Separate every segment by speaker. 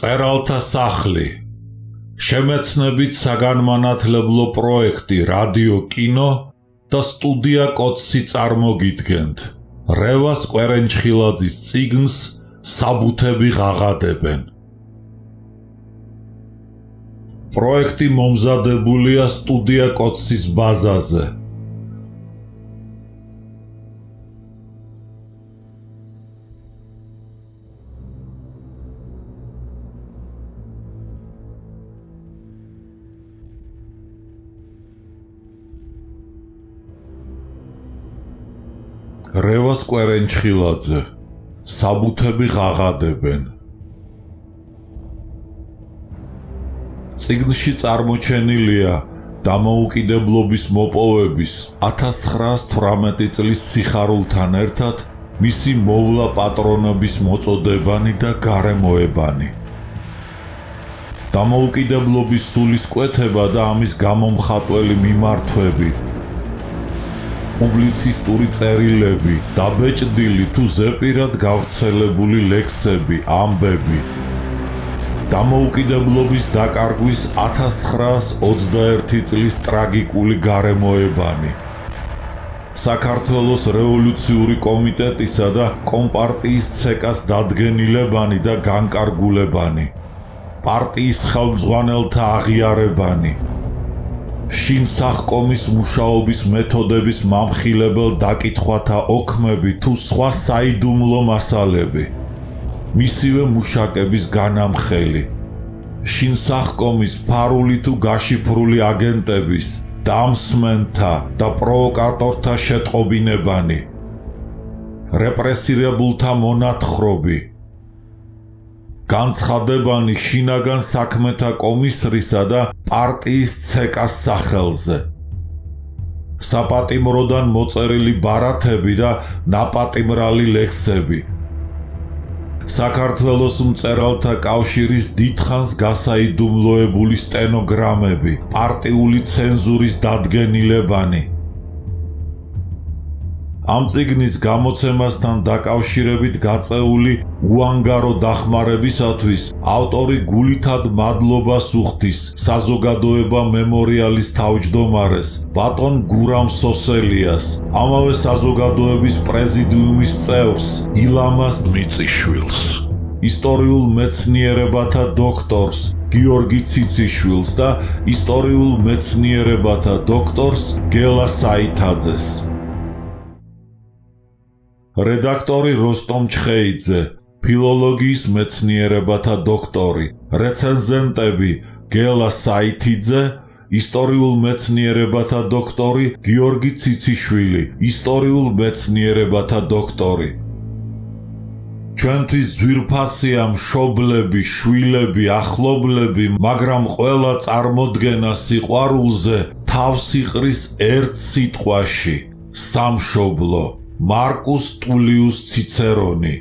Speaker 1: მწერალთა სახლი. შემეცნებით საგანმანათლებლო პროექტი რადიო კინო და სტუდია კოცსი წარმოგიდგენთ. რევას კვერენჩხილაძის წიგნს საბუთები ღაღადებენ. პროექტი მომზადებულია სტუდია კოცსის ბაზაზე. რევას კვერენჩხილაძე, საბუთები ღაღადებენ. წიგნში წარმოჩენილია დამოუკიდებლობის მოპოვების 1918 წლის სიხარულთან ერთად მისი მოვლა პატრონობის მოწოდებანი და გარემოებანი. დამოუკიდებლობის სულისკვეთება და ამის გამომხატველი მიმართვები, პუბლიცისტური წერილები, დაბეჭდილი თუ ზეპირად გავრცელებული ლექსები, ამბები. დამოუკიდებლობის დაკარგვის 1921 წლის ტრაგიკული გარემოებანი. საქართველოს რევოლუციური კომიტეტისა და კომპარტიის ცეკას დადგენილებანი და განკარგულებანი. პარტიის ხელმძღვანელთა აღიარებანი. შინ სახკომის მუშაობის მეთოდების მამხილებელ დაკითხვათა ოქმები თუ სხვა საიდუმლო მასალები. მისივე მუშაკების განამხელი. შინ სახკომის ფარული თუ გაშიფრული აგენტების, დამსმენთა და პროვოკატორთა შეტყობინებანი. რეპრესირებულთა მონათხრობი. განცხადებანი შინაგან საქმეთა კომისრისა და პარტიის ცეკას სახელზე. საპატიმროდან მოწერილი ბარათები და ნაპატიმრალი ლექსები. საქართველოს მწერალთა კავშირის დიდხანს გასაიდუმლოებული სტენოგრამები, პარტიული ცენზურის დადგენილებანი. ამ წიგნის გამოცემასთან დაკავშირებით გაწეული უანგარო დახმარებისათვის ავტორი გულითად მადლობას უხდის საზოგადოება მემორიალის თავმჯდომარეს ბატონ გურამ სოსელიას, ამავე საზოგადოების პრეზიდიუმის წევრს ილამაზ მიწიშვილს, ისტორიულ მეცნიერებათა დოქტორს გიორგი ციციშვილს და ისტორიულ მეცნიერებათა დოქტორს გელა საითაძეს. რედაქტორი როსტომ ჩხეიძე, ფილოლოგიის მეცნიერებათა დოქტორი, რეცენზენტები გელა საითიძე, ისტორიულ მეცნიერებათა დოქტორი გიორგი ციციშვილი, ისტორიულ მეცნიერებათა დოქტორი. ჩვენთვის ძვირფასია მშობლები, შვილები, ახლობლები, მაგრამ ყველა წარმოდგენა სიყვარულზე თავს იყრის ერთ სიტყვაში: სამშობლო. მარკუს ტულიუს ციცერონი,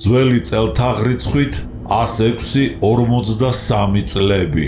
Speaker 1: ძველი წელთაღრიცხვით 106-43 წლები.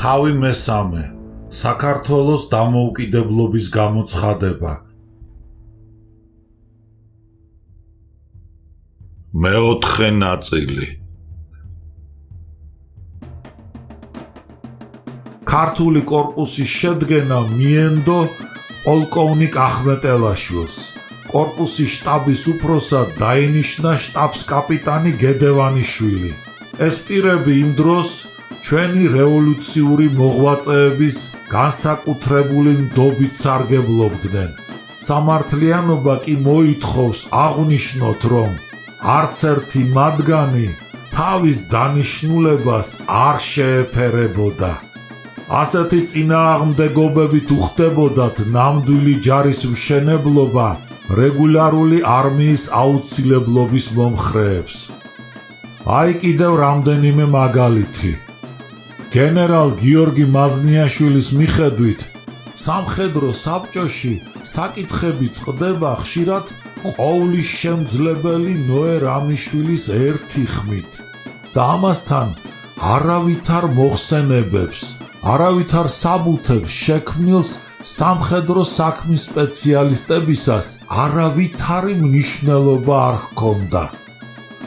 Speaker 1: თავი მესამე. საქართველოს დამოუკიდებლობის გამოცხადება. მეოთხე ნაწილი. ქართული კორპუსის შედგენა მიენდო პოლკოვნიკ ახმეტელაშვილს. კორპუსის შტაბის უფროსად დაინიშნა შტაბს-კაპიტანი გედევანიშვილი. ეს პირები იმ დროს ჩვენი რევოლუციური მოღვაწეების განსაკუთრებული ნდობით სარგებლობდნენ. სამართლიანობა კი მოითხოვს აღვნიშნოთ, რომ არც ერთი მათგანი თავის დანიშნულებას არ შეეფერებოდა. ასეთი წინააღმდეგობებით უხდებოდათ ნამდვილი ჯარის მშენებლობა რეგულარული არმიის აუცილებლობის მომხრეებს. აი კიდევ რამდენიმე მაგალითი. გენერალ გიორგი მაზნიაშვილის მიხედვით სამხედრო საბჭოში საკითხები წყდება ხშირად ყოვლის შემძლებელი ნოე რამიშვილის ერთი ხმით და ამასთან არავითარ მოხსენებებს, არავითარ საბუთებს შექმნილს სამხედრო საქმის სპეციალისტებისას არავითარი მნიშვნელობა არ ჰქონდა.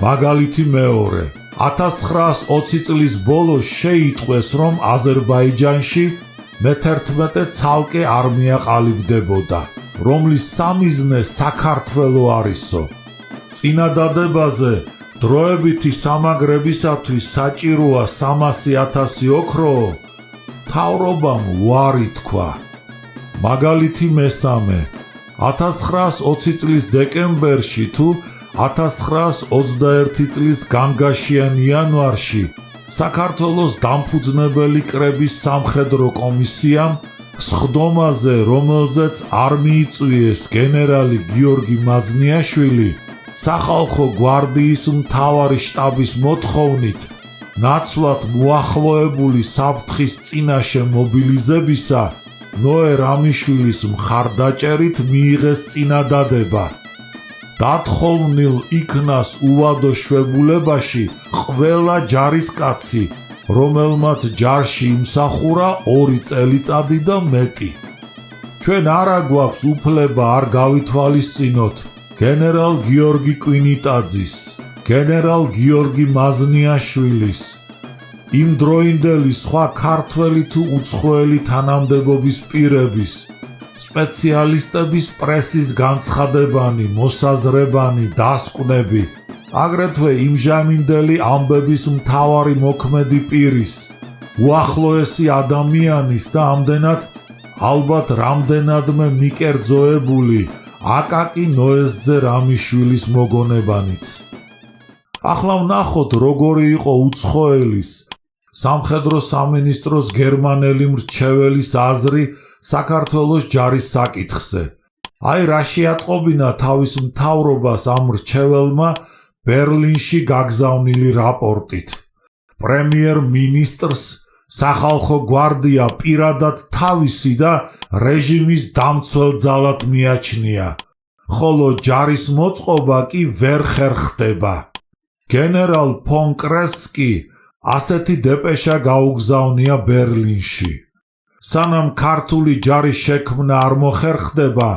Speaker 1: მაგალითი მეორე. 1920 წლის ბოლოს შეიტყვეს, რომ აზერბაიჯანში მე-11 ცალკე არმია ყალიბდებოდა, რომლის სამიზნე საქართველო არისო. წინადადებაზე დროებითი სამაგრებისათვის საჭიროა 300,000 ოქროო, მთავრობამ უარი თქვა. მაგალითი მესამე. 1920 წლის დეკემბერში თუ 1921 წლის განგაშიან იანვარში საქართველოს დამფუძნებელი კრების სამხედრო კომისიამ სხდომაზე, რომელზეც არ მიიწვიეს გენერალი გიორგი მაზნიაშვილი, სახალხო გვარდიის მთავარი შტაბის მოთხოვნით ნაცვლად მოახლოებული საფრთხის წინაშე მობილიზებისა ნოე რამიშვილის მხარდაჭერით მიიღეს წინადადება. დათხოვნილ იქნას უვადო შვებულებაში ყველა ჯარისკაცი, რომელმაც ჯარში იმსახურა 2 წელიწადი და მეტი. ჩვენ არა გვაქვს უფლება არ გავითვალისწინოთ გენერალ გიორგი კვინიტაძის, გენერალ გიორგი მაზნიაშვილის, იმდროინდელი სხვა ქართველი თუ უცხოელი თანამდებობის პირების, სპეციალისტების პრესის განცხადებანი, მოსაზრებანი, დასკვნები, აგრეთვე იმჟამინდელი ამბების მთავარი მოქმედი პირის, უახლოესი ადამიანის და ამდენად ალბათ რამდენადმე მიკერძოებული აკაკი ნოესძე რამიშვილის მოგონებანიც. ახლა ვნახოთ როგორი იყო უცხოელის, სამხედრო სამინისტროს გერმანელი მრჩეველის აზრი საქართველოს ჯარის საკითხზე. აი რა შეატყობინა თავის მთავრობას ამ მრჩეველმა ბერლინში გაგზავნილი რაპორტით. პრემიერ-მინისტრს სახალხო გვარდია პირადად თავისი და რეჟიმის დამცველ ძალად მიაჩნია, ხოლო ჯარის მოწყობა კი ვერ ხერხდება. გენერალ ფონ კრესკი ასეთი დეპეშა გაუგზავნია ბერლინში. სანამ ქართული ჯარის შექმნა არ მოხერხდება,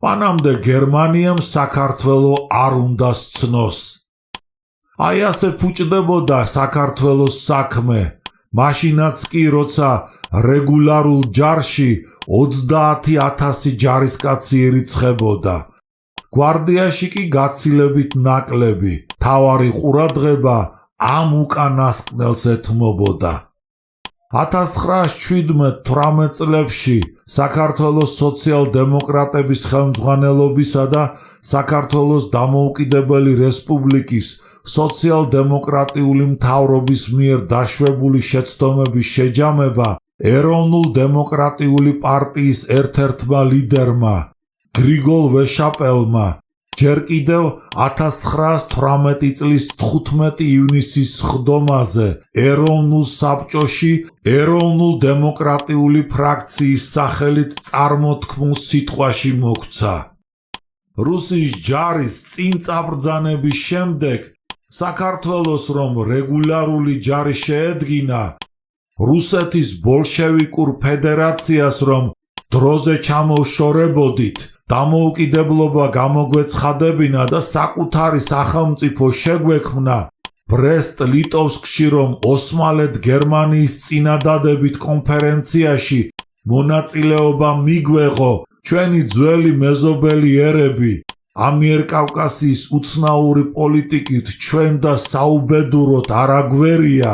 Speaker 1: მანამდე გერმანიამ საქართველო არ უნდა სცნოს. აი ასე ფუჭდებოდა საქართველოს საქმე, მაშინაც კი როცა რეგულარულ ჯარში 30,000 ჯარისკაცი ერიცხებოდა. გვარდიაში კი გაცილებით ნაკლები, მთავარი ყურადღება ამ უკანასკნელს ეთმობოდა. 1917-18 წლებში საქართველოს სოციალ-დემოკრატების ხელმძღვანელობისა და საქართველოს დამოუკიდებელი რესპუბლიკის სოციალ-დემოკრატიული მთავრობის მიერ დაშვებული შეცდომების შეჯამება ეროვნულ-დემოკრატიული პარტიის ერთ-ერთმა ლიდერმა გრიგოლ ვეშაპელმა ჯერ კიდევ 1918 წლის 15 ივნისის სხდომაზე ეროვნულ საბჭოში ეროვნულ-დემოკრატიული ფრაქციის სახელით წარმოთქმულ სიტყვაში მოგვცა. რუსის ჯარის წინ წაბრძანების შემდეგ საქართველოს რომ რეგულარული ჯარი შეედგინა, რუსეთის ბოლშევიკურ ფედერაციას რომ დროზე ჩამოვშორებოდით, დამოუკიდებლობა გამოგვეცხადებინა და საკუთარი სახელმწიფო შეგვექმნა, ბრესტ-ლიტოვსკში რომ ოსმალეთ გერმანიის წინადადებით კონფერენციაში მონაწილეობა მიგვეღო, ჩვენი ძველი მეზობელი ერები ამიერკავკასიის უცნაური პოლიტიკით ჩვენ და საუბედუროთ არ აგვერია,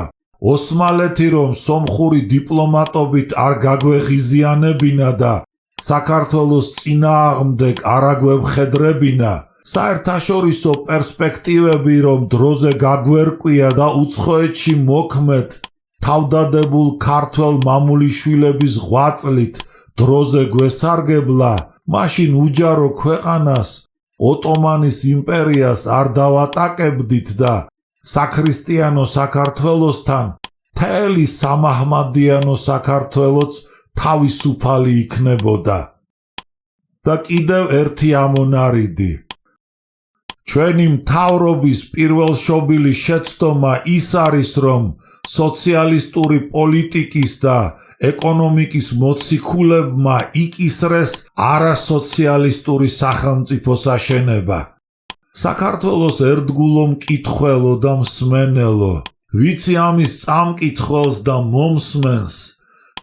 Speaker 1: ოსმალეთი რომ სომხური დიპლომატობით არ გაგვეღიზიანებინა და საქართველოს წინააღმდეგ არ აგვემხედრებინა, საერთაშორისო პერსპექტივები რომ დროზე გაგვერკვია და უცხოეთში მოქმედ თავდადებულ ქართველ მამულიშვილების ღვაწლით დროზე გვესარგებლა, მაშინ უჯარო ქვეყანას ოტომანის იმპერიას არ დავატაკებდით და საქრისტიანო საქართველოსთან მთელი სამაჰმადიანო საქართველოც თავისუფალი იქნებოდა. და კიდევ ერთი ამონარიდი. ჩვენი მთავრობის პირველშობილი შეცდომა ის არის, რომ სოციალისტური პოლიტიკის და ეკონომიკის მოციქულებმა იკისრეს არასოციალისტური სახელმწიფოს აშენება. საქართველოს ერთგულო მკითხველო და მსმენელო, ვიცი ამის წამკითხველს და მომსმენს,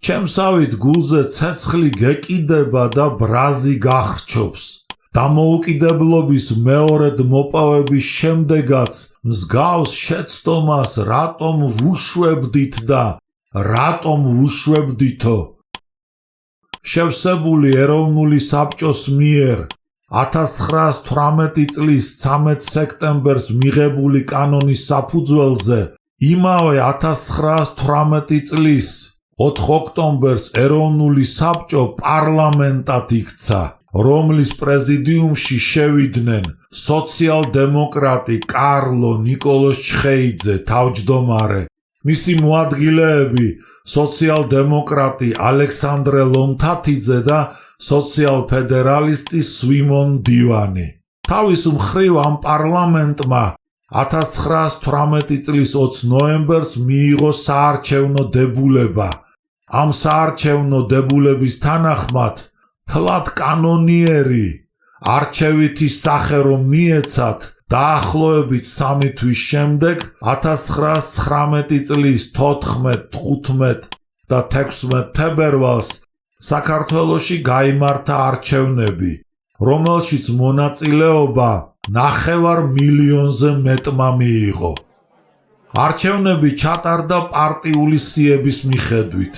Speaker 1: ჩემსავით გულზე ცეცხლი გეკიდება და ბრაზი გახრჩობს. დამოუკიდებლობის მეორედ მოპოვების შემდეგაც მსგავს შეცდომას რატომ ვუშვებდით და რატომ ვუშვებდითო? შევსებული ეროვნული საბჭოს მიერ 1918 წლის 13 სექტემბერს მიღებული კანონის საფუძველზე იმავე 1918 წლის 4 ოქტომბერს ეროვნული საბჭო პარლამენტად იქცა, რომლის პრეზიდიუმში შევიდნენ სოციალ-დემოკრატი კარლო ნიკოლოზ ჩხეიძე თავმჯდომარე, მისი მოადგილეები სოციალ-დემოკრატი ალექსანდრე ლომთათიძე და სოციალ-ფედერალისტი სვიმონ დივანი. თავის მხრივ ამ პარლამენტმა 1918 წლის 20 ნოემბერს მიიღო საარჩევნო დებულება. ამ საარჩევნო დებულების თანახმად თლად კანონიერი არჩევითი სახე რომ მიეცათ, დაახლოებით 3 თვის შემდეგ 1919 წლის 14, 15 და 16 თებერვალს საქართველოში გაიმართა არჩევნები, რომელშიც მონაწილეობა 500,000-ზე მეტმა მიიღო. არჩევნები ჩატარდა პარტიული სიების მიხედვით.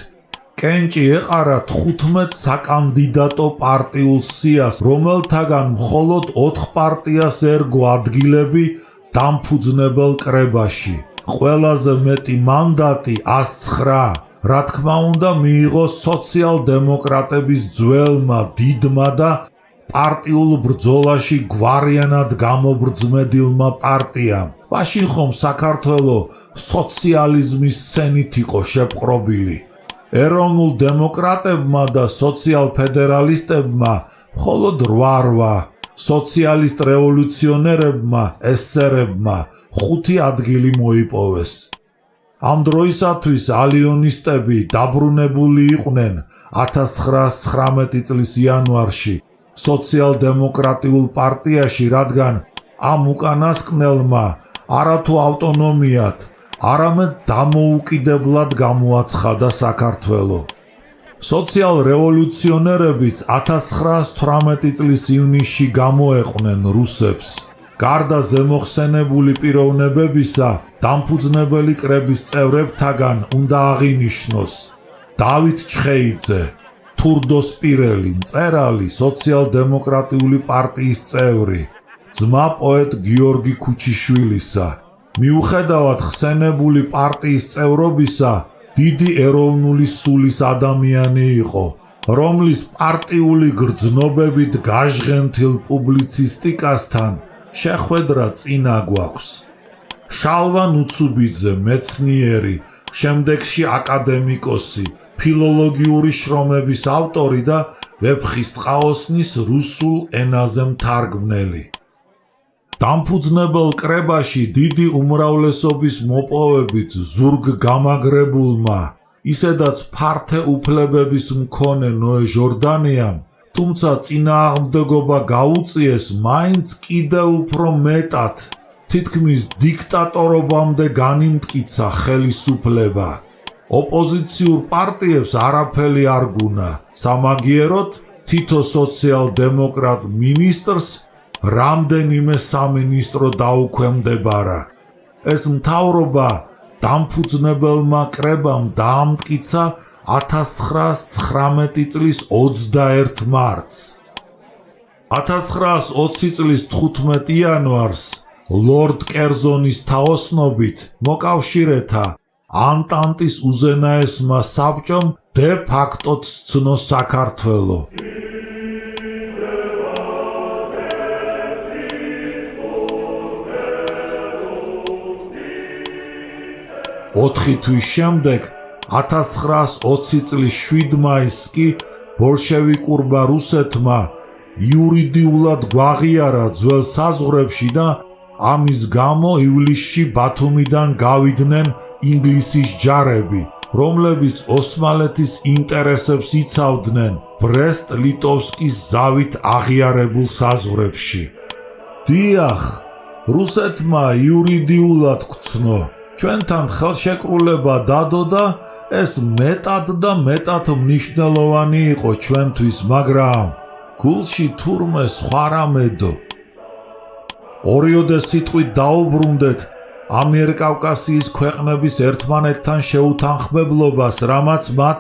Speaker 1: კენჭი ეყარა 15 საკანდიდატო პარტიულ სიას, რომელთაგან მხოლოდ 4 პარტიას ერგო ადგილები დამფუძნებელ კრებაში. ყველაზე მეტი მანდატი 109, რა თქმა უნდა, მიიღო სოციალ-დემოკრატების ძველმა, დიდმა და პარტიულ ბრძოლაში გვარიანად გამობრძმედილმა პარტიამ. მაშინ ხომ საქართველო სოციალიზმის სცენით იყო შეპყრობილი. ეროვნულ დემოკრატებმა და სოციალ-ფედერალისტებმა მხოლოდ 8, სოციალისტ რევოლუციონერებმა, ესერებმა 5 ადგილი მოიპოვეს. ამ დროისათვის ალიონისტები დაბრუნებული იყვნენ 1919 წლის იანვარში სოციალ-დემოკრატიულ პარტიაში, რადგან ამ უკანასკნელმა არათუ ავტონომიად, არამედ დამოუკიდებლად გამოაცხადა საქართველო. სოციალ-რევოლუციონერებიც 1918 წლის ივნისში გამოეყვნენ რუსებს. გარდა ზემოხსენებული პიროვნებებისა, დამფუძნებელი კრების წევრებთაგან უნდა აღინიშნოს დავით ჩხეიძე, თურდო სპირელი, მწერალი, სოციალ-დემოკრატიული პარტიის წევრი, ძმა პოეტ გიორგი ქუჩიშვილისა. მიუხედავად ხსენებული პარტიის წევრობისა, დიდი ეროვნული სულის ადამიანი იყო, რომლის პარტიული გრძნობებით გაჟღენთილ პუბლიცისტიკასთან შეხვედრა წინა გვაქვს. შალვა ნუცუბიძე, მეცნიერი, შემდეგში აკადემიკოსი, ფილოლოგიური შრომების ავტორი და ვეფხისტყაოსნის რუსულ ენაზე მთარგმნელი. დამფუძნებელ კრებაში დიდი უმრავლესობის მოპოვებით ზურგ გამაგრებულმა, ისედაც ფართე უფლებების მქონე ნოე ჟორდანიამ, თუმცა წინააღმდეგობა გაუწიეს მაინც კიდევ უფრო მეტად, თითქმის დიქტატორობამდე განიმტკიცა ხელისუფლება. ოპოზიციურ პარტიებს არაფერი არ გუნა, სამაგიეროდ თითო სოციალ-დემოკრატ მინისტრს რამდენიმე სამინისტრო დაუქვემდებარა. ეს მთავრობა დამფუძნებელმა კრებამ დაამტკიცა 1919 წლის 21 მარტს. 1920 წლის 15 იანვარს ლორდ კერზონის თაოსნობით მოკავშირეთა ანტანტის უზენაესმა საბჭომ დე ფაქტოდ სცნო საქართველო. ოთხი თვის შემდეგ 1920 წლის 7 მაისს კი ბოლშევიკურმა რუსეთმა იურიდიულად გვაღიარა ძველ საზღვრებში და ამის გამო ივლისში ბათუმიდან გავიდნენ ინგლისის ჯარები, რომლებიც ოსმალეთის ინტერესებს იცავდნენ ბრესტ-ლიტოვსკის ზავით აღიარებულ საზღვრებში. დიახ, რუსეთმა იურიდიულად გვცნო. ჩვენთან ხელშეკრულება დადო და ეს მეტად და მეტად მნიშვნელოვანი იყო ჩვენთვის, მაგრამ გულში თურმე სხვა რამედო. ორიოდე სიტყვით დაუბრუნდეთ ამიერკავკასიის ქვეყნების ერთმანეთთან შეუთანხმებლობას, რამაც მათ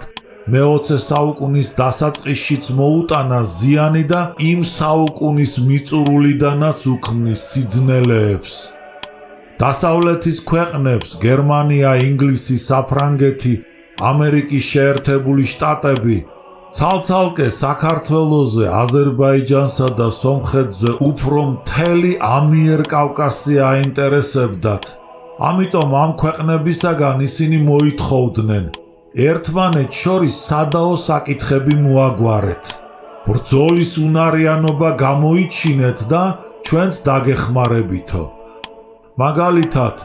Speaker 1: მე-20 საუკუნის დასაწყისშიც მოუტანა ზიანი და იმ საუკუნის მიწურულიდანაც უქმნის სიძნელეებს. დასავლეთის ქვეყნებს გერმანია, ინგლისი, საფრანგეთი, ამერიკის შეერთებული შტატები ცალ-ცალკე საქართველოზე, აზერბაიჯანსა და სომხეთზე უფრო მთელი ამიერკავკასია აინტერესებდათ. ამიტომ ამ ქვეყნებისაგან ისინი მოითხოვდნენ ერთმანეთს შორის სადაო საკითხები მოაგვარეთ. ბრძოლის უნარიანობა გამოიჩინეთ და ჩვენც დაგეხმარებითო. მაგალითად,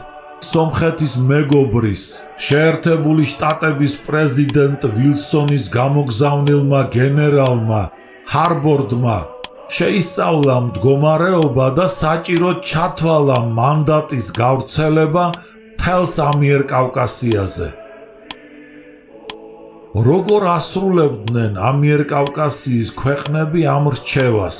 Speaker 1: სომხეთის მეგობრის, შეერთებული შტატების პრეზიდენტ ვილსონის გამოგზავნილმა გენერალმა ჰარბორდმა შეისწავლა მდგომარეობა და საჭიროდ ჩათვალა მანდატის გავრცელება მთელს ამიერკავკასიაზე. როგორ ასრულებდნენ ამიერკავკასიის ქვეყნები ამ რჩევას?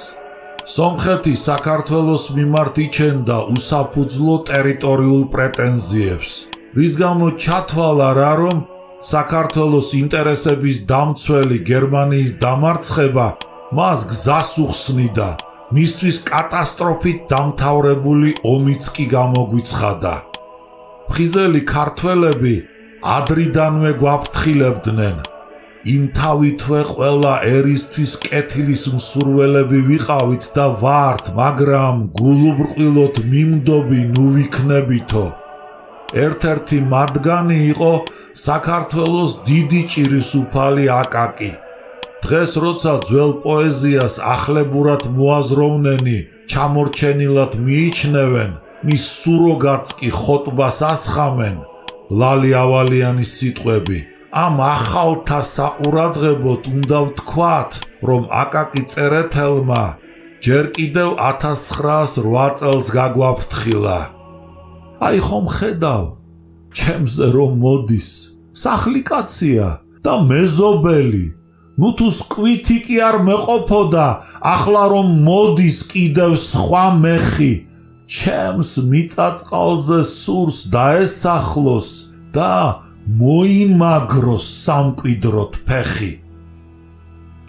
Speaker 1: სომხეთი საქართველოს მიმართ იჩენდა უსაფუძვლო ტერიტორიულ პრეტენზიებს, რის გამო ჩათვალა რა, რომ საქართველოს ინტერესების დამცველი გერმანიის დამარცხება მას გზას უხსნიდა, მისთვის კატასტროფით დამთავრებული ომიც კი გამოგვიცხადა. ფხიზელი ქართველები ადრიდანვე გვაფრთხილებდნენ. იმ თავითვე ყველა ერისთვის კეთილის მსურველები ვიყავით და ვართ, მაგრამ გულუბრყვილოდ მიმდობი ნუ ვიქნებითო. ერთ-ერთი მათგანი იყო საქართველოს დიდი ჭირისუფალი აკაკი. დღეს როცა ძველ პოეზიას ახლებურად მოაზროვნენი ჩამორჩენილად მიიჩნევენ, მის სუროგაც კი ხოტბას ასხამენ, ლალი ავალიანის სიტყვები. ამ ახალთა საყურადღებოდ უნდა ვთქვათ, რომ აკაკი წერეთელმა ჯერ კიდევ 1908 წელს გაგვაფრთხილა. აი ხომ ხედავ, ჩემზე რომ მოდის, სახლი კაცია და მეზობელი. ნუ თუ სკვითი კი არ მეყოფოდა, ახლა რომ მოდის კიდევ სხვა მეხი, ჩემს მიწაწყალზე სურს დაესახლოს და მოიმაგროს სამკვიდროდ ფეხი.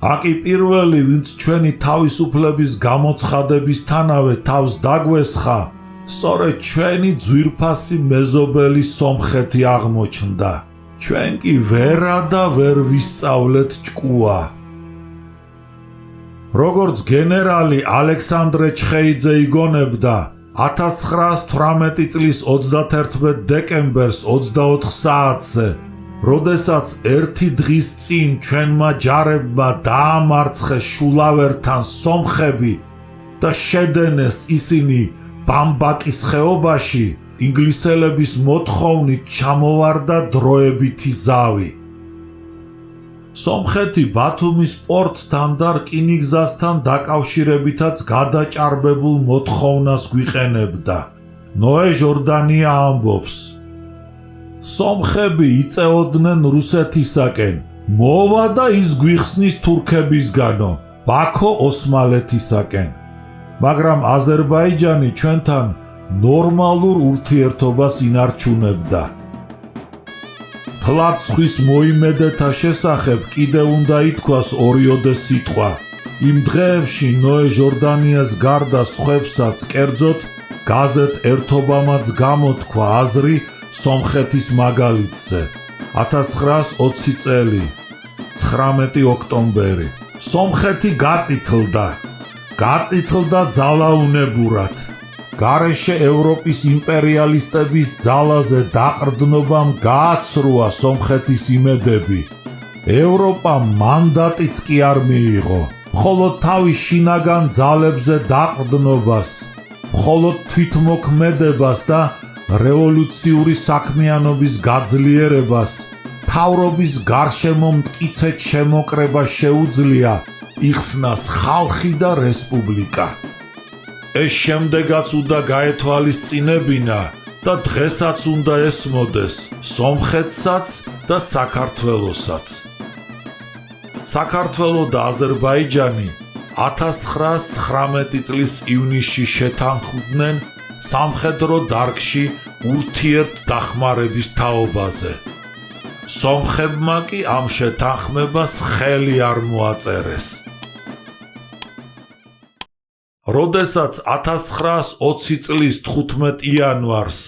Speaker 1: აკი პირველი, ვინც ჩვენი თავისუფლების გამოცხადებისთანავე თავს დაგვესხა, სწორედ ჩვენი ძვირფასი მეზობელი სომხეთი აღმოჩნდა. ჩვენ კი ვერა და ვერ ვისწავლეთ ჭკუა. როგორც გენერალი ალექსანდრე ჩხეიძე იგონებდა, 1918 წლის 31 დეკემბერს 24 საათზე, როდესაც ერთი დღის წინ ჩვენმა ჯარებმა დაამარცხეს შულავერთან სომხები და შედენეს ისინი ბამბაკის ხეობაში, ინგლისელების მოთხოვნით ჩამოვარდა დროებითი ზავი. სომხეთი ბათუმის პორტთან და რკინიგზასთან დაკავშირებითაც გადაჭარბებულ მოთხოვნას გვიყენებდა. ნოე ჟორდანია ამბობს: სომხები იწეოდნენ რუსეთისაკენ, მოვა და ის გვიხსნის თურქებისგანო, ბაქო ოსმალეთისაკენ. მაგრამ აზერბაიჯანი ჩვენთან ნორმალურ ურთიერთობას ინარჩუნებდა. თლად ზღვის მოიმედეთა შესახებ კიდევ უნდა ითქვას ორიოდე სიტყვა. იმ დღეებში ნოე ჟორდანიას გარდა სხვებსაც, კერძოდ გაზეთ ერთობამაც გამოთქვა აზრი სომხეთის მაგალითზე. 1920 წელი 19 ოქტომბერი. სომხეთი გაწითლდა ძალაუნებურად. გარეშე ევროპის იმპერიალისტების ძალაზე დაყრდნობამ გააცრუა სომხეთის იმედები. ევროპამ მანდატიც კი არ მიიღო, მხოლოდ თავის შინაგან ძალებზე დაყრდნობას, მხოლოდ თვითმოქმედებას და რევოლუციური საქმიანობის გაძლიერებას, მთავრობის გარშემო მტკიცედ შემოკრება შეუძლია იხსნას ხალხი და რესპუბლიკა. ეს შემდეგაც უნდა გაეთვალისწინებინა და დღესაც უნდა ესმოდეს სომხეთსაც და საქართველოსაც. საქართველო და აზერბაიჯანი 1919 წლის ივნისში შეთანხმდნენ სამხედრო დარგში ურთიერთდახმარების თაობაზე. სომხებმა კი ამ შეთანხმებას ხელი არ მოაწერეს. როდესაც 1920 წლის 15 იანვარს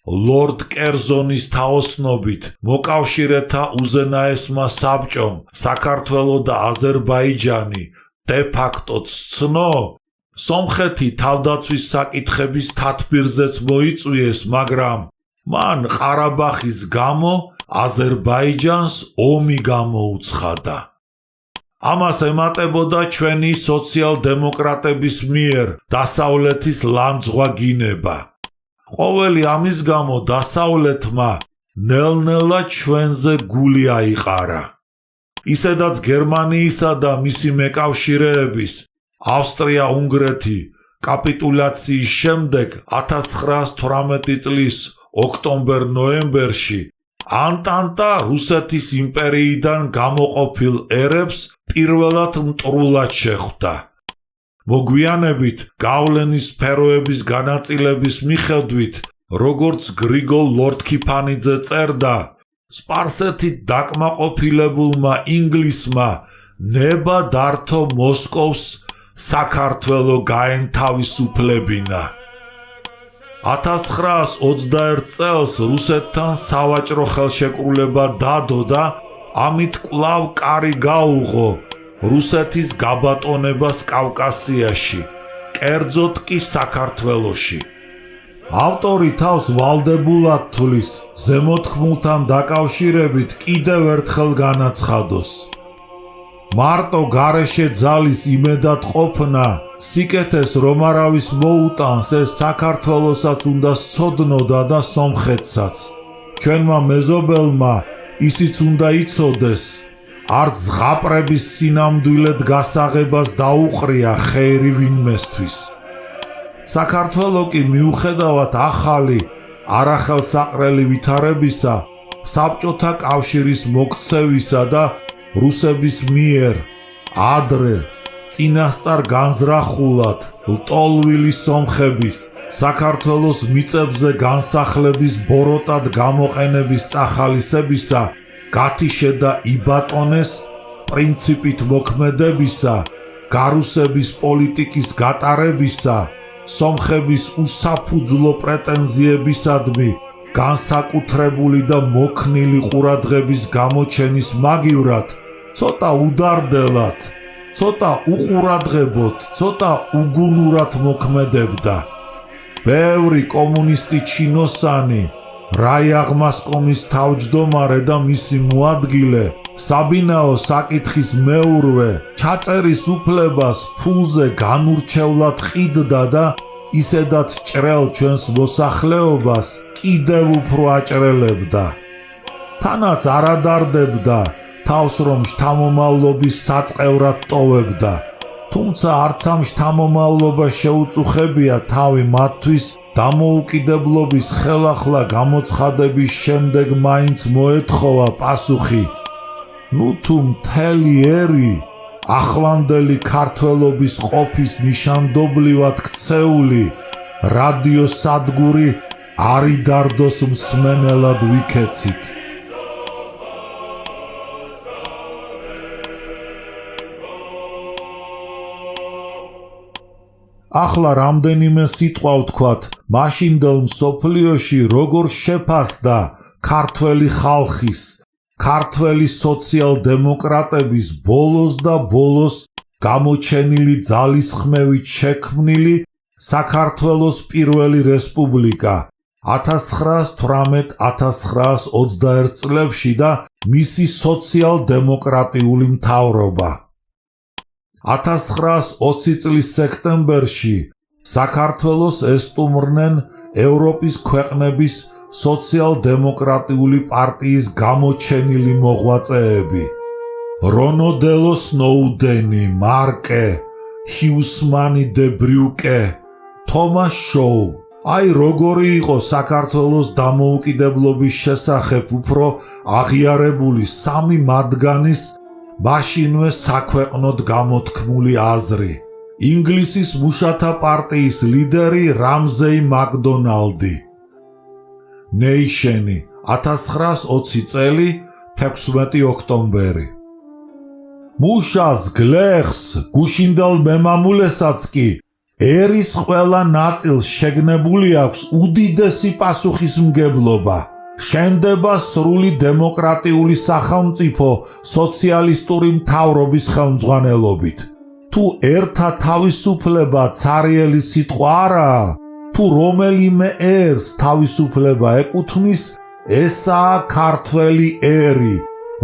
Speaker 1: ლორდ კერზონის თაოსნობით მოკავშირეთა უზენაესმა საბჭომ საქართველო და აზერბაიჯანი დე-ფაქტოდ სცნო, სომხეთი თავდაცვის საკითხების თათბირზეც მოიწვიეს, მაგრამ მან ყარაბახის გამო აზერბაიჯანს ომი გამოუცხადა. ამას ემატებოდა ჩვენი სოციალ-დემოკრატების მიერ დასავლეთის ლანძღვა გინება. ყოველი ამის გამო დასავლეთმა ნელ-ნელა ჩვენზე გული აიყარა. ისედაც გერმანიისა და მისი მეკავშირეების ავსტრია-უნგრეთი კაპიტულაციის შემდეგ 1918 წლის ოქტომბერ-ნოემბერში ანტანტა რუსეთის იმპერიიდან გამოყოფილ ერებს პირველად მტრულად შეხვდა. მოგვიანებით გავლენის სფეროების განაწილების მიხედვით, როგორც გრიგოლ ლორდქიფანიძე წერდა, სპარსეთით დაკმაყოფილებულმა ინგლისმა ნება დართო მოსკოვს საქართველო გაენთავისუფლებინა. 1921 წელს რუსეთთან სავაჭრო ხელშეკრულება დადო და ამით კვლავ კარი გაუღო რუსეთის გაბატონებას კავკასიაში, კერძოდ კი საქართველოში. ავტორი თავს ვალდებულად თვლის ზემოთქმულთან დაკავშირებით კიდევ ერთხელ განაცხადოს. მარტო გარეშე ძალის იმედად ყოფნა სიკეთეს რომ არავის მოუტანს, ეს საქართველოსაც უნდა სცოდნოდა და სომხეთსაც. ჩვენმა მეზობელმა ისიც უნდა იცოდეს, არც ზღაპრების სინამდვილედ გასაღებას დაუყრია ხეირი ვინმესთვის. საქართველო კი მიუხედავად ახალი არახელსაყრელი ვითარებისა, საბჭოთა კავშირის მოქცევისა და რუსების მიერ ადრე წინასწარ განზრახულად ლტოლვილი სომხების საქართველოს მიწებზე განსახლების ბოროტად გამოყენების წახალისებისა გათიშე და იბატონეს პრინციპით მოქმედებისა, გარუსების პოლიტიკის გატარებისა, სომხების უსაფუძვლო პრეტენზიებისადმი განსაკუთრებული და მოქნილი ყურადღების გამოჩენის მაგივრად ცოტა უდარდელად, ცოტა უყურადღებოდ, ცოტა უგუნურად მოქმედებდა. ბევრი კომუნისტი ჩინოსანი, რაიაღმასკომის თავმჯდომარე და მისი მოადგილე, საბინაო საკითხის მეურვე, ჩაწერის უფლებას ფულზე განურჩევლად ყიდდა და ისედაც ჭრელ ჩვენს მოსახლეობას კიდევ უფრო აჭრელებდა. თანაც არ ადარდებდა თავს რომ შთამომავლობის საწყევრად ტოვებდა, თუმცა არც ამ შთამომავლობა შეუწუხებია თავი მათთვის დამოუკიდებლობის ხელახლა გამოცხადების შემდეგ მაინც მოეთხოვა პასუხი: ნუ თუ მთელი ერი ახლანდელი ქართველობის ყოფის ნიშანდობლივად ქცეული რადიოსადგური არიდარდოს მსმენელად ვიქეცით. ახლა რამდენიმე სიტყვა ვთქვათ მაშინდელ მსოფლიოში როგორ შეფასდა ქართველი ხალხის, ქართველი სოციალ-დემოკრატების ბოლოს და ბოლოს გამოჩენილი ძალისხმევით შექმნილი საქართველოს პირველი რესპუბლიკა 1918-1921 წლებში და მისი სოციალ-დემოკრატიული მთავრობა. 1920 წლის სექტემბერში საქართველოს ესტუმრნენ ევროპის ქვეყნების სოციალ-დემოკრატიული პარტიის გამოჩენილი მოღვაწეები: რონოდელო სნოუდენი, მარკე, ჰიუსმანი დე ბრიუკე, თომას შოუ. აი როგორი იყო საქართველოს დამოუკიდებლობის შესახებ უფრო აღიარებული სამი მათგანის მაშინვე საქვეყნოდ გამოთქმული აზრი: ინგლისის მუშათა პარტიის ლიდერი რამზეი მაკდონალდი. ნეიშენი 1920 წელი 16 ოქტომბერი. მუშას, გლეხს, გუშინდელ მემამულესაც კი ერის ყველა ნაწილს შეგნებული აქვს უდიდესი პასუხისმგებლობა. შენდება სრული დემოკრატიული სახელმწიფო სოციალისტური მთავრობის ხელმძღვანელობით. თუ ერთა თავისუფლება ცარიელი სიტყვა არაა, თუ რომელიმე ერს თავისუფლება ეკუთვნის, ესაა ქართველი ერი,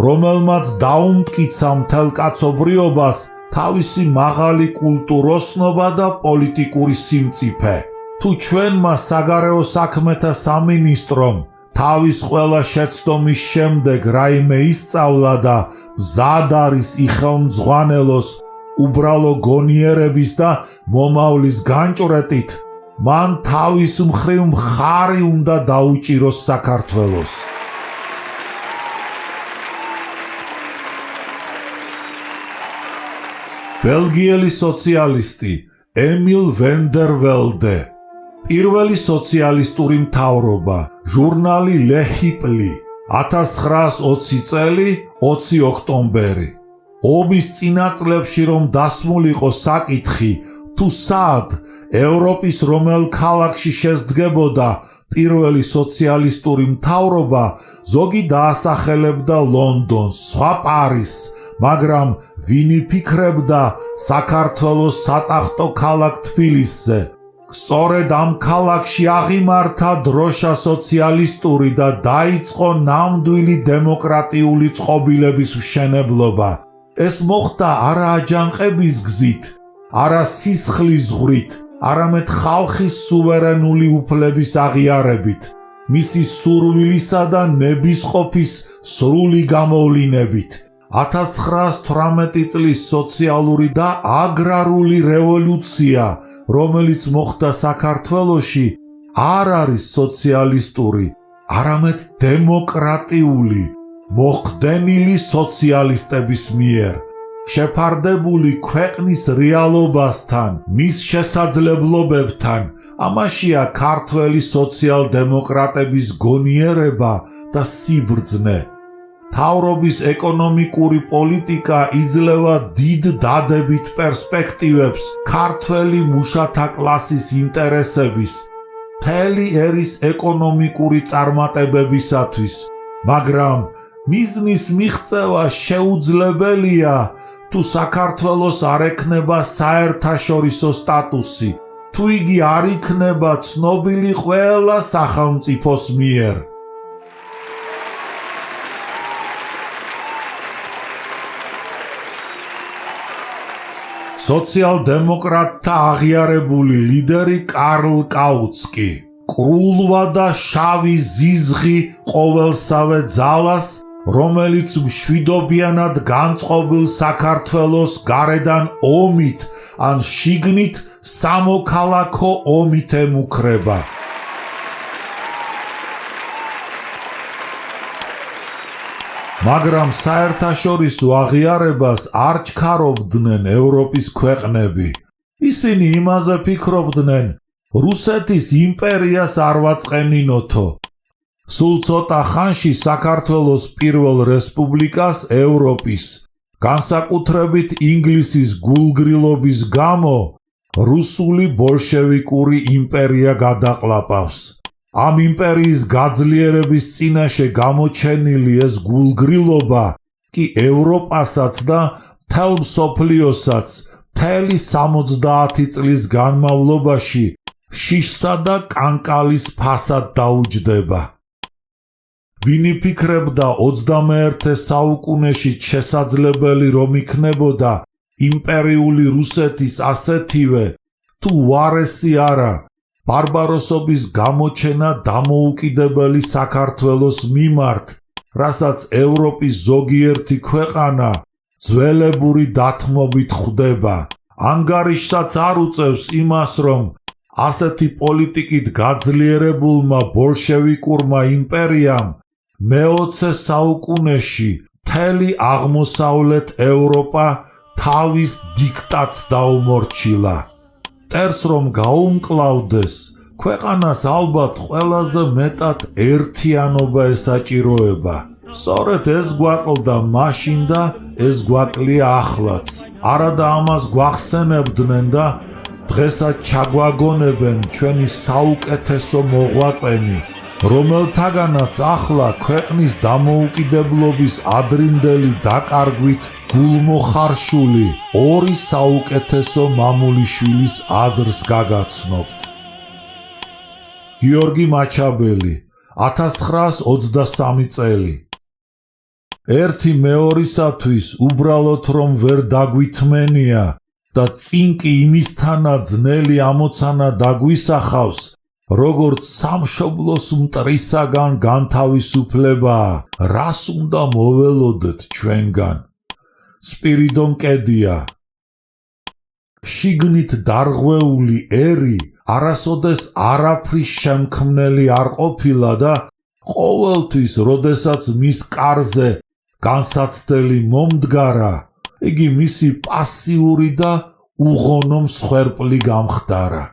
Speaker 1: რომელმაც დაუმტკიცა მთელ კაცობრიობას თავისი მაღალი კულტუროსნობა და პოლიტიკური სიმწიფე. თუ ჩვენმა საგარეო საქმეთა სამინისტრომ თავის ყველა შეცდომის შემდეგ რაიმე ისწავლა და მზად არის იხელმძღვანელოს უბრალო გონიერების და მომავლის განჭვრეტით, მან თავის მხრივ მხარი უნდა დაუჭიროს საქართველოს. ბელგიელი სოციალისტი ემილ ვენდერველდე, პირველი სოციალისტური მთავრობა, ჟურნალი ლეჰიპლი, 1920 წელი 20 ოქტომბერი. ომის წინა წლებში რომ დასმულიყო საკითხი, თუ სად ევროპის რომელ ქალაქში შესდგებოდა პირველი სოციალისტური მთავრობა, ზოგი დაასახელებდა ლონდონს, სხვა პარიზს, მაგრამ ვინ იფიქრებდა საქართველოს სატახტო ქალაქ თბილისზე. სწორედ ამ ქალაქში აღიმართა დროშა სოციალისტური და დაიწყო ნამდვილი დემოკრატიული წყობილების მშენებლობა. ეს მოხდა არა აჯანყების გზით, არა სისხლის ზღვრით, არამედ ხალხის სუვერენული უფლების აღიარებით, მისი სურვილისა და ნებისყოფის სრული გამოვლინებით. 1918 წლის სოციალური და აგრარული რევოლუცია, რომელიც მოხდა საქართველოში, არ არის სოციალისტური, არამედ დემოკრატიული, მოხდენილი სოციალისტების მიერ, შეფარდებული ქვეყნის რეალობასთან, მის შესაძლებლობებთან. ამაშია ქართველი სოციალ-დემოკრატების გონიერება და სიბრძნე. მთავრობის ეკონომიკური პოლიტიკა იძლევა დიდ დადებით პერსპექტივებს ქართველი მუშათა კლასის ინტერესების, მთელი ერის ეკონომიკური წარმატებებისათვის, მაგრამ მიზნის მიღწევა შეუძლებელია, თუ საქართველოს არ ექნება საერთაშორისო სტატუსი, თუ იგი არ იქნება ცნობილი ყველა სახელმწიფოს მიერ. სოციალ-დემოკრატთა აღიარებული ლიდერი კარლ კაუცკი, კრულვა და შავი ზიზღი ყოველსავე ძალას რომელიც მშვიდობიანად განწყობილ საქართველოს გარედან ომით ან შიგნით სამოქალაქო ომით ემუქრება. მაგრამ საერთაშორისო აღიარებას არ ჩქარობდნენ ევროპის ქვეყნები. ისინი იმაზე ფიქრობდნენ, რუსეთის იმპერიას არ ვაწყენინოთო. სულ ცოტა ხანში საქართველოს პირველ რესპუბლიკას ევროპის, განსაკუთრებით ინგლისის გულგრილობის გამო, რუსული ბოლშევიკური იმპერია გადაყლაპავს. ამ იმპერიის გაძლიერების წინაშე გამოჩენილი ეს გულგრილობა კი ევროპასაც და მთელ მსოფლიოსაც მთელი 70 წლის განმავლობაში შიშსა და კანკალის ფასად დაუჯდება. ვინ იფიქრებდა 21 საუკუნეში შესაძლებელი რომ იქნებოდა იმპერიული რუსეთის ასეთივე თუ უარესი არა ბარბაროსობის გამოჩენა დამოუკიდებელი საქართველოს მიმართ, რასაც ევროპის ზოგიერთი ქვეყანა ძველებური დათმობით ხვდება. ანგარიშსაც არ უწევს იმას, რომ ასეთი პოლიტიკით გაძლიერებულმა ბოლშევიკურმა იმპერიამ მე-20 საუკუნეში მთელი აღმოსავლეთ ევროპა თავის დიქტატს დაუმორჩილა. ტერს რომ გაუმკლავდეს, ქვეყანას ალბათ ყველაზე მეტად ერთიანობა ესაჭიროება. სწორედ ეს გვაკლდა მაშინ და ეს გვაკლია ახლაც. არადა ამას გვახსენებდნენ და დღესაც ჩაგვაგონებენ ჩვენი საუკეთესო მოღვაწენი, რომელთაგანაც ახლა ქვეყნის დამოუკიდებლობის ადრინდელი დაკარგვით გულმოხარშული ორი საუკეთესო მამულიშვილის აზრს გაგაცნობთ. გიორგი მაჩაბელი, 1923 წელი. ერთი მეორისათვის უბრალოდ რომ ვერ დაგვითმენია და წინ კი იმისთანა ძნელი ამოცანა დაგვისახავს, როგორც სამშობლოს მტრისაგან განთავისუფლებაა, რას უნდა მოველოდეთ ჩვენგან. სპირიდონ კედია. შიგნით დარღვეული ერი არასოდეს არაფრის შემქმნელი არ ყოფილა და ყოველთვის, როდესაც მის კარზე განსაცდელი მომდგარა, იგი მისი პასიური და უღონო მსხვერპლი გამხდარა.